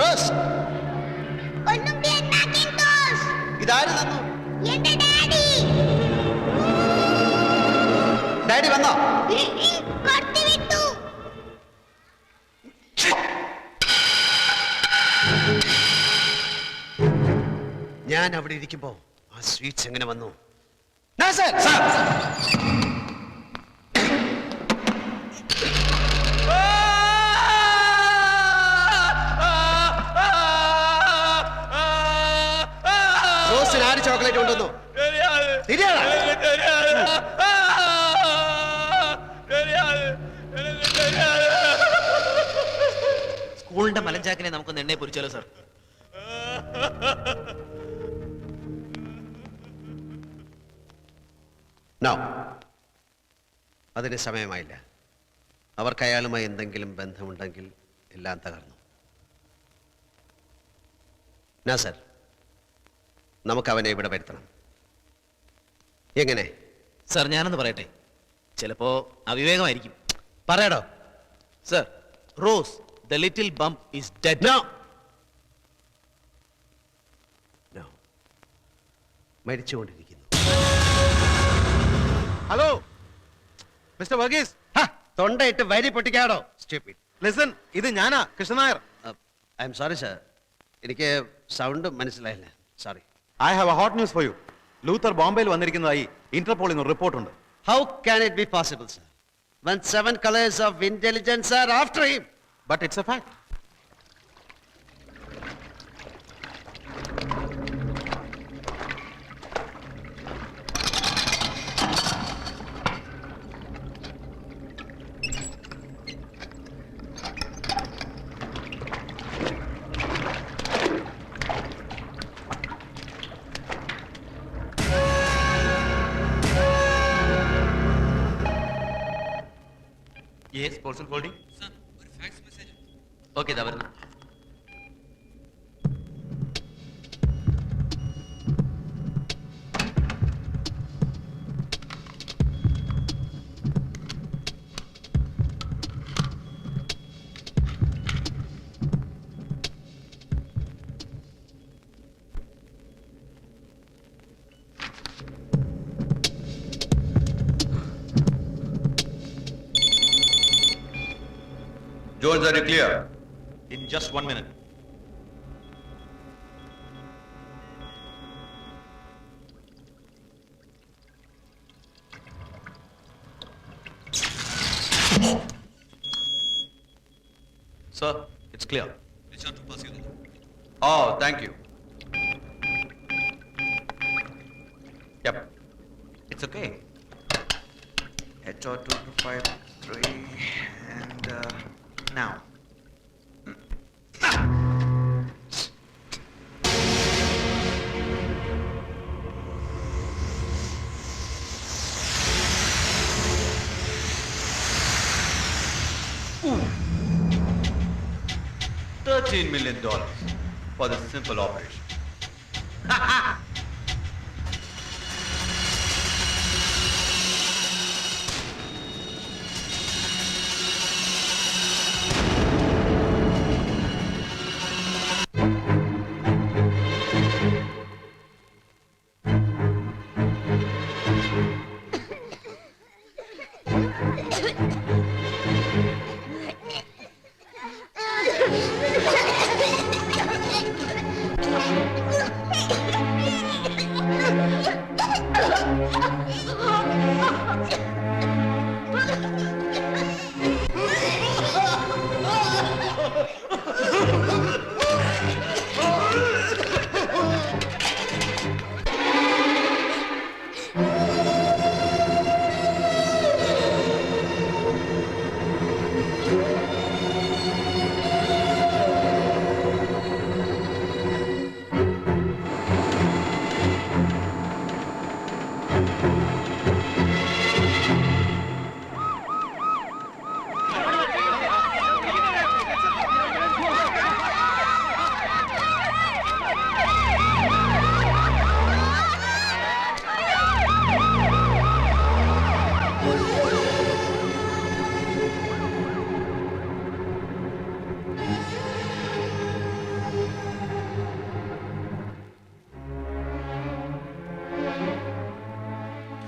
Rose ഇതാര് തന്നു? Daddy വന്നോ? ഞാൻ അവിടെ ഇരിക്കുമ്പോ ആ സ്വീറ്റ്സ് എങ്ങനെ വന്നു? റോസിന് ആര് ചോക്ലേറ്റ് കൊണ്ടുവന്നു? സ്കൂളിന്റെ മലഞ്ചാക്കിനെ നമുക്കൊന്ന് എണ്ണയെ പൊരിച്ചാലോ സാർ? അതിന് സമയമായില്ല. അവർക്ക് അയാളുമായി എന്തെങ്കിലും ബന്ധമുണ്ടെങ്കിൽ എല്ലാം തകർന്നു. നാസർ, നമുക്ക് അവനെ ഇവിടെ വരുത്തണം. എങ്ങനെ? സാർ ഞാനൊന്ന് പറയട്ടെ, ചിലപ്പോ അവിവേകമായിരിക്കും. പറയടോ. Sir, Rose the little bump is dead. No. മരിച്ചുകൊണ്ടിരിക്കുന്നു. Hello mister Varghese. തൊണ്ടയിട്ട് വരി പൊട്ടിക്കാടോ. Stupid. ലിസൺ, ഇത് ഞാനാ, Krishnan Nair. I am sorry sir, എനിക്ക് സൗണ്ട് മനസ്സിലായില്ല. Sorry. I have a hot news for you. Luther ബോംബെയിൽ വന്നിരിക്കുന്നതായി ഇന്റർപോളിൽ നിന്ന് റിപ്പോർട്ടുണ്ട്. How can it be possible, sir, when 7 colors of intelligence are after him? But it's a fact. Yes, Paulson Holding. Sir, ഒരു fax message. Okay, ദാ വരുന്നു. Jones, are you clear? In just 1 minute. Sir, it's clear. Richard to pass you. Oh, thank you. Yep. It's okay. HR 2253 and now. $13 million for this simple operation.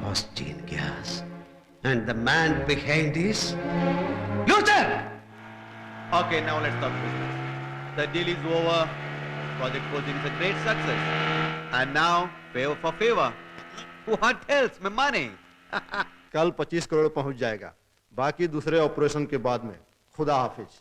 phosgene gas. And the man behind is Luther! Okay, now let's talk business. The deal is over. Project Cosing is a great success. And now, favor for favor. What else? My money. कल 25 करोड़ पहुंच जाएगा, बाकी दूसरे operation के बाद में। खुदा हाफिज।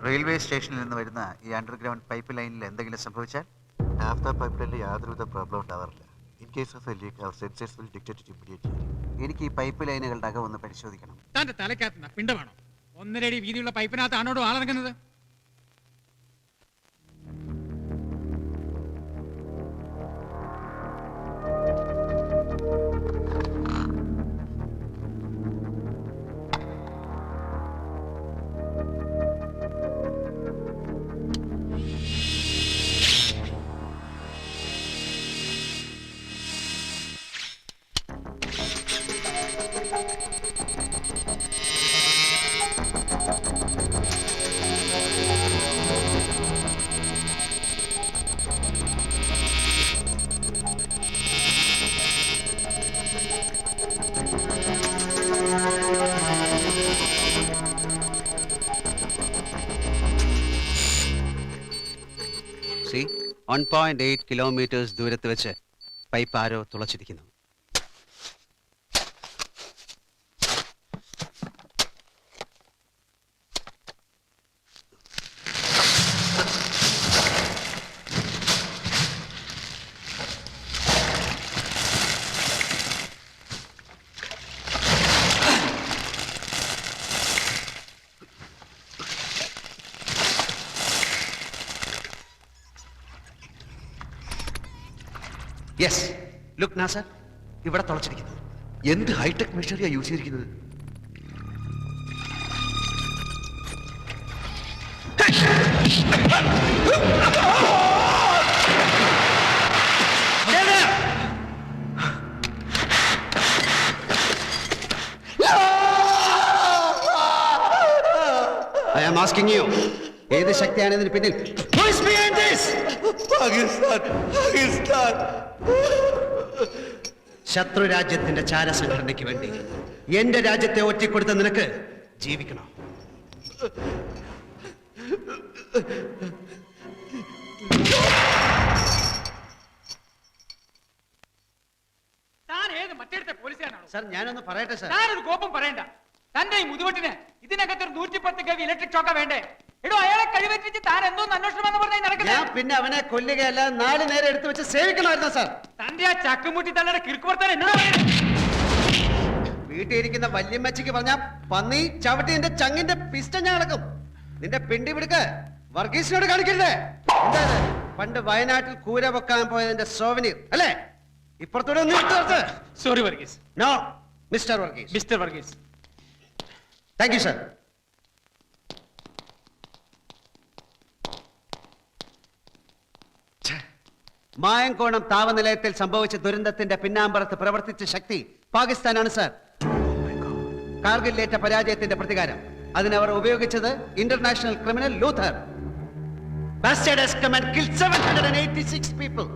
Railway സ്റ്റേഷനിൽ നിന്ന് വരുന്ന ഈ അണ്ടർഗ്രൗണ്ട് പൈപ്പ് ലൈനിൽ എന്തെങ്കിലും സംഭവിച്ചാൽ നാഫ്ത പൈപ്പ് ലൈനിൽ യാതൊരുവിധ പ്രോബ്ലം ഉണ്ടാവാറില്ല. In case of a leak our sensors will detect immediately. എനിക്ക് ഈ പൈപ്പ് ലൈനുകളുടെ അകം ഒന്ന് പരിശോധിക്കണം. താന്റെ തലക്കകത്ത് പിണ്ടമാണോ? 1.5 അടി വീതിയുള്ള പൈപ്പിനകത്ത് ആണോടോ ആളിറങ്ങുന്നത്? See, 1.8 kilometers ദൂരത്ത് വെച്ച് പൈപ്പ് ആരോ തുളച്ചിരിക്കുന്നു. Yes, look Nasser, ഇവിടെ തുളച്ചിരിക്കുന്നു. എന്ത് ഹൈടെക് മെഷീനറിയാ യൂസ് ചെയ്തിരിക്കുന്നത്? I am asking you, ഏത് ശക്തിയാണ് ഇതിന് പിന്നിൽ? Who is behind this? Pakistan. ശത്രു രാജ്യത്തിന്റെ ചാരസംഘടനയ്ക്ക് വേണ്ടി എന്റെ രാജ്യത്തെ ഒറ്റിക്കൊടുത്ത നിനക്ക് ജീവിക്കണം. താൻ ഏത് മറ്റേടത്തെ പോലീസുകാരനാണോ? സാർ ഞാനൊന്ന് പറയട്ടെ സാർ. താനൊരു കോപ്പം പറയണ്ട. തന്റെ ഈ മുതുവട്ടിന് ഇതിനകത്ത് 110 കവി ഇലക്ട്രിക് ഷോക്കാ വേണ്ടേ? എടോ അയാളെ കഴിവെറ്റിച്ച് താൻ എന്തോ അന്വേഷണം എന്ന് പറഞ്ഞാൽ നടക്കുന്നത്. ഞാൻ പിന്നെ അവനെ കൊല്ലുകയല്ല, 4 നേരം എടുത്തു വെച്ച് സേവിക്കണമായിരുന്നു സാർ. തന്റെ ആ ചക്കുമുട്ടി തലയുടെ കിറുക്കുവർത്താൻ എന്നോട് വീട്ടിൽ ഇരിക്കുന്ന വല്യമ്മച്ചിക്ക് പറഞ്ഞ പന്നി ചവിട്ടി നിന്റെ ചങ്ങിന്റെ പിസ്റ്റം ഞാൻ അളക്കും. നിന്റെ പിണ്ടി പിടുക്ക് വർഗീസിനോട് കാണിക്കരുത്. എന്താ പണ്ട് വയനാട്ടിൽ കൂര വെക്കാൻ പോയതിന്റെ സോവനീർ അല്ലേ? ഇപ്പുറത്തൂടെ ഒന്ന് ഇട്ടു. Sorry Varghese. No mister Varghese. Mister Varghese. Thank you sir. മായങ്കോണം താപനിലയത്തിൽ സംഭവിച്ച ദുരന്തത്തിന്റെ പിന്നാമ്പറത്ത് പ്രവർത്തിച്ച ശക്തി പാകിസ്ഥാനാണ് സാർ. കാർഗിലേറ്റ പരാജയത്തിന്റെ പ്രതികാരം അതിനവർ ഉപയോഗിച്ചത് international criminal Luther. Bastard has come and killed 786 people.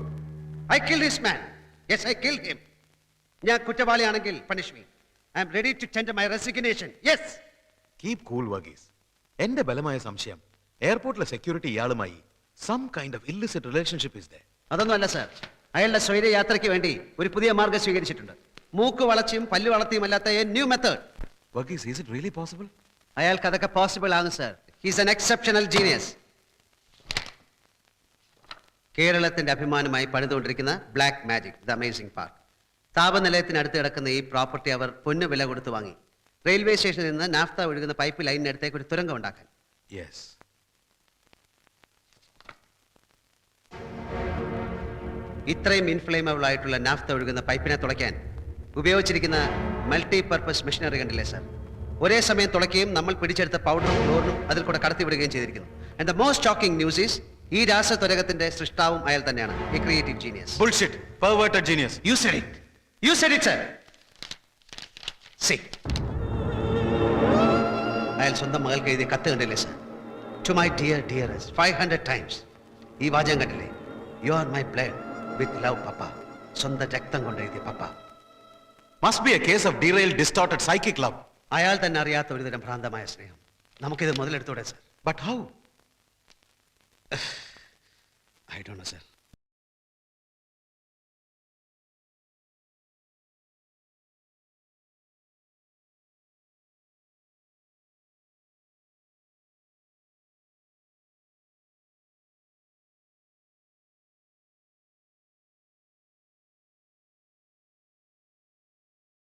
I killed this man. Yes, I killed him. ഞാൻ കുറ്റവാളിയാണെങ്കിൽ punish me. I am ready to tender my resignation. Yes. Keep cool Varghese. എന്റെ ബലമായ സംശയം എയർപോർട്ടിലെ സെക്യൂരിറ്റി ഇയാളുമായി some kind of illicit relationship is there. അതൊന്നുമല്ല സാർ. അയാളുടെ സ്വൈര്യ യാത്രയ്ക്ക് വേണ്ടി ഒരു പുതിയ മാർഗം സ്വീകരിച്ചിട്ടുണ്ട്. മൂക്ക് വളച്ചും പല്ലു വളർത്തിയും അല്ലാത്ത a new method. Varghese, is it really possible? അയാൾക്ക് അതൊക്കെ പോസിബിൾ ആണ് സാർ. He's an exceptional genius. കേരളത്തിന്റെ അഭിമാനമായി പണിതുകൊണ്ടിരിക്കുന്ന black magic the amazing park. താപനിലയത്തിനടുത്ത് കിടക്കുന്ന ഈ പ്രോപ്പർട്ടി അവർ പൊന്നു വില കൊടുത്ത് വാങ്ങി. റെയിൽവേ സ്റ്റേഷനിൽ നിന്ന് നാഫ്ത ഒഴുകുന്ന പൈപ്പ് ലൈനിനടുത്തേക്ക് ഒരു തുരങ്കം ഉണ്ടാക്കാൻ. യെസ്. ഇത്രയും ഇൻഫ്ലേമബിൾ ആയിട്ടുള്ള നാഫ്ത ഒഴുകുന്ന പൈപ്പിനെ തുളയ്ക്കാൻ ഉപയോഗിച്ചിരിക്കുന്ന മൾട്ടി പർപ്പസ് മെഷീനറി കണ്ടില്ലേ സാർ? ഒരേ സമയം തുളയ്ക്കുകയും നമ്മൾ പിടിച്ചെടുത്ത പൗഡറും ക്ലോറിനും അതിൽ കൂടെ കടത്തിവിടുകയും ചെയ്തിരിക്കുന്നു. And the most shocking news is ഈ രാസത്വരകത്തിന്റെ സൃഷ്ടാവും അയാൾ തന്നെയാണ്. A creative genius. Bullshit. Perverted genius. You said it. You said it, sir. See. അയാൾ സ്വന്തം മകൾക്ക് എഴുതിയ കത്ത് കണ്ടില്ലേ sir? To my dear dearest 500 times. ഈ വാചകം കണ്ടില്ലേ? You are my blood with love പപ്പ. സ്വന്തം രക്തം കൊണ്ട് എഴുതിയ പപ്പ. Must be a case of derailed, distorted psychic love. അയാൾ തന്നെ അറിയാത്ത ഒരുതരം ഭ്രാന്തമായ സ്നേഹം. നമുക്കിത് മുതലെടുത്തൂടെ sir? But how? I don't know, sir.